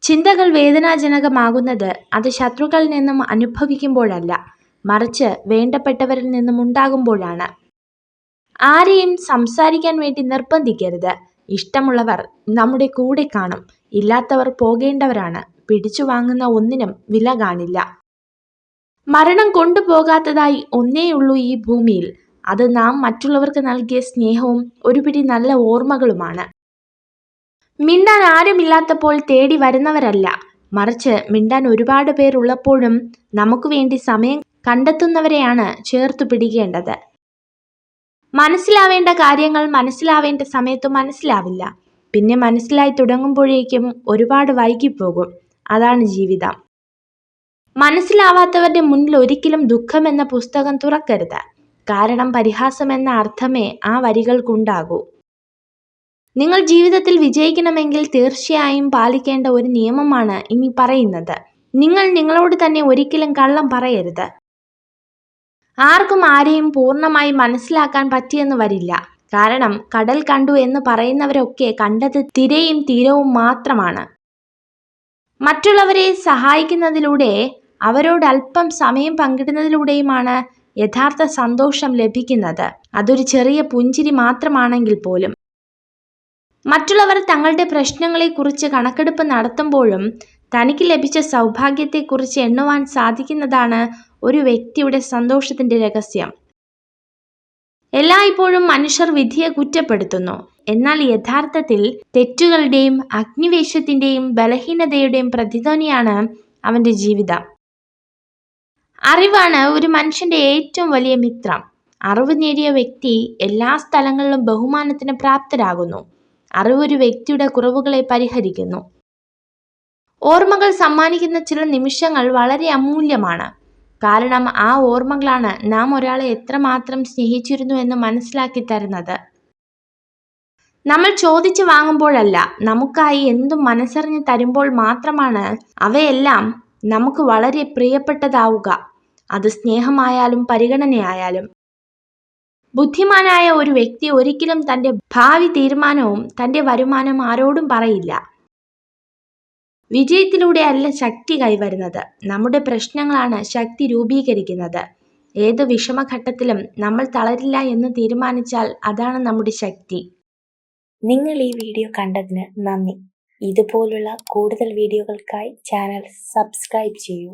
ചിന്തകൾ വേദനാജനകമാകുന്നത് അത് ശത്രുക്കളിൽ നിന്നും അനുഭവിക്കുമ്പോഴല്ല, മറിച്ച് വേണ്ടപ്പെട്ടവരിൽ നിന്നും ഉണ്ടാകുമ്പോഴാണ്. ആരെയും സംസാരിക്കാൻ വേണ്ടി നിർബന്ധിക്കരുത്. ഇഷ്ടമുള്ളവർ നമ്മുടെ കൂടെ കാണും, ഇല്ലാത്തവർ പോകേണ്ടവരാണ്. പിടിച്ചു വാങ്ങുന്ന ഒന്നിനും വില കാണില്ല. മരണം കൊണ്ടുപോകാത്തതായി ഒന്നേയുള്ളൂ ഈ ഭൂമിയിൽ. അത് നാം മറ്റുള്ളവർക്ക് നൽകിയ സ്നേഹവും ഒരുപിടി നല്ല ഓർമ്മകളുമാണ്. മിണ്ടാൻ ആരുമില്ലാത്തപ്പോൾ തേടി വരുന്നവരല്ല, മറിച്ച് മിണ്ടാൻ ഒരുപാട് പേർ ഉള്ളപ്പോഴും നമുക്ക് വേണ്ടി സമയം കണ്ടെത്തുന്നവരെയാണ് ചേർത്തു പിടിക്കേണ്ടത്. മനസ്സിലാവേണ്ട കാര്യങ്ങൾ മനസ്സിലാവേണ്ട സമയത്ത് മനസ്സിലാവില്ല. പിന്നെ മനസ്സിലായി തുടങ്ങുമ്പോഴേക്കും ഒരുപാട് വൈകിപ്പോകും. അതാണ് ജീവിതം. മനസ്സിലാവാത്തവരുടെ മുന്നിൽ ഒരിക്കലും ദുഃഖം എന്ന പുസ്തകം തുറക്കരുത്. കാരണം പരിഹാസം എന്ന അർത്ഥമേ ആ വരികൾക്കുണ്ടാകൂ. നിങ്ങൾ ജീവിതത്തിൽ വിജയിക്കണമെങ്കിൽ തീർച്ചയായും പാലിക്കേണ്ട ഒരു നിയമമാണ് ഇനി പറയുന്നത്. നിങ്ങൾ നിങ്ങളോട് തന്നെ ഒരിക്കലും കള്ളം പറയരുത്. ആർക്കും ആരെയും പൂർണ്ണമായി മനസ്സിലാക്കാൻ പറ്റിയെന്ന് വരില്ല. കാരണം കടൽ കണ്ടു എന്ന് പറയുന്നവരൊക്കെ കണ്ടത് തിരയും തീരവും മാത്രമാണ്. മറ്റുള്ളവരെ സഹായിക്കുന്നതിലൂടെ, അവരോട് അല്പം സമയം പങ്കിടുന്നതിലൂടെയുമാണ് യഥാർത്ഥ സന്തോഷം ലഭിക്കുന്നത്. അതൊരു ചെറിയ പുഞ്ചിരി മാത്രമാണെങ്കിൽ പോലും. മറ്റുള്ളവർ തങ്ങളുടെ പ്രശ്നങ്ങളെക്കുറിച്ച് കണക്കെടുപ്പ് നടത്തുമ്പോഴും തനിക്ക് ലഭിച്ച സൗഭാഗ്യത്തെക്കുറിച്ച് എണ്ണുവാൻ സാധിക്കുന്നതാണ് ഒരു വ്യക്തിയുടെ സന്തോഷത്തിന്റെ രഹസ്യം. എല്ലായ്പ്പോഴും മനുഷ്യർ വിധിയെ കുറ്റപ്പെടുത്തുന്നു. എന്നാൽ യഥാർത്ഥത്തിൽ തെറ്റുകളുടെയും അഗ്നിവേശത്തിന്റെയും ബലഹീനതയുടെയും പ്രതിധ്വനിയാണ് അവന്റെ ജീവിതം. അറിവാണ് ഒരു മനുഷ്യന്റെ ഏറ്റവും വലിയ മിത്രം. അറിവ് നേടിയ വ്യക്തി എല്ലാ സ്ഥലങ്ങളിലും ബഹുമാനത്തിന് പ്രാപ്തരാകുന്നു. അറിവ് ഒരു വ്യക്തിയുടെ കുറവുകളെ പരിഹരിക്കുന്നു. ഓർമ്മകൾ സമ്മാനിക്കുന്ന ചില നിമിഷങ്ങൾ വളരെ അമൂല്യമാണ്. കാരണം ആ ഓർമ്മകളാണ് നാം ഒരാളെ എത്രമാത്രം സ്നേഹിച്ചിരുന്നു എന്ന് മനസ്സിലാക്കി തരുന്നത്. നമ്മൾ ചോദിച്ചു വാങ്ങുമ്പോഴല്ല, നമുക്കായി എന്തും മനസ്സറിഞ്ഞ് തരുമ്പോൾ മാത്രമാണ് അവയെല്ലാം നമുക്ക് വളരെ പ്രിയപ്പെട്ടതാവുക. അത് സ്നേഹമായാലും പരിഗണനയായാലും. ബുദ്ധിമാനായ ഒരു വ്യക്തി ഒരിക്കലും തൻ്റെ ഭാവി തീരുമാനവും തൻ്റെ വരുമാനം ആരോടും പറയില്ല. വിജയത്തിലൂടെ അല്ല ശക്തി കൈവരുന്നത്, നമ്മുടെ പ്രശ്നങ്ങളാണ് ശക്തി രൂപീകരിക്കുന്നത്. ഏത് വിഷമഘട്ടത്തിലും നമ്മൾ തളരില്ല എന്ന് തീരുമാനിച്ചാൽ അതാണ് നമ്മുടെ ശക്തി. നിങ്ങൾ ഈ വീഡിയോ കണ്ടതിന് നന്ദി. ഇതുപോലുള്ള കൂടുതൽ വീഡിയോകൾക്കായി ചാനൽ സബ്സ്ക്രൈബ് ചെയ്യൂ.